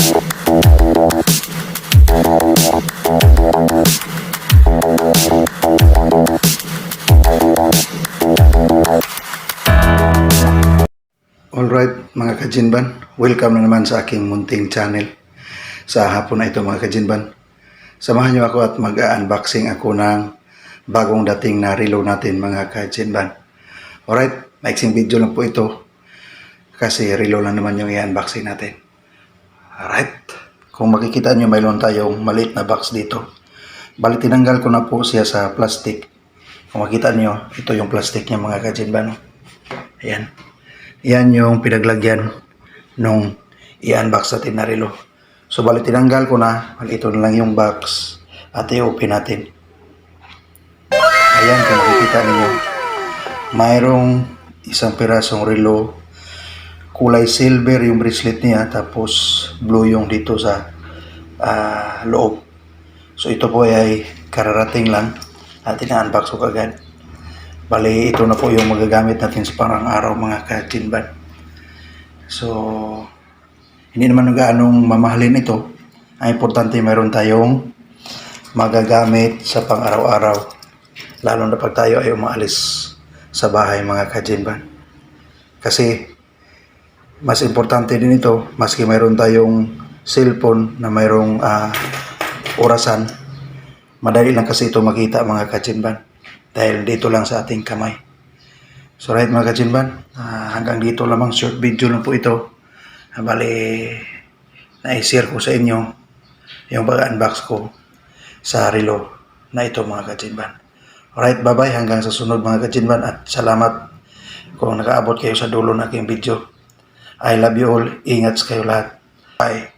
Alright mga kajinban, welcome na naman sa aking munting channel sa hapon na ito mga kajinban. Samahan niyo ako at mag-unboxing ako ng bagong dating na relo natin mga kajinban. Alright, maiksing video lang po ito kasi relo lang naman yung i-unboxing natin. Alright, kung makikita niyo mayroon tayong maliit na box dito. Bali tinanggal ko na po siya sa plastic. Kung makita niyo, ito yung plastic niya mga kajinban. Ayan. Yan yung pinaglagyan nung i-unbox natin na relo. So bali tinanggal ko na, ito na lang yung box at i-open natin. Ayan, kung makikita ninyo, mayroong isang pirasong relo, kulay silver yung bracelet niya, tapos blue yung dito sa loob. So ito po ay kararating lang at ina-unbox ko agad. Bali, ito na po yung magagamit natin sa parang araw mga kajinban. So, hindi naman gaanong mamahalin ito. Ang importante mayroon tayong magagamit sa pang araw-araw. Lalo na pag tayo ay umaalis sa bahay mga kajinban. Kasi, mas importante din ito, maski mayroon tayong cellphone na mayroong orasan. Madali lang kasi ito makita mga kajinban. Dahil dito lang sa ating kamay. So right mga kajinban, hanggang dito lamang, short video lang po ito. Bali, na-share ko sa inyo yung pag-unbox ko sa relo na ito mga kajinban. Alright, bye-bye hanggang sa sunod mga kajinban at salamat kung nakaabot kayo sa dulo ng aking video. I love you all. Ingat kayo lahat. Bye.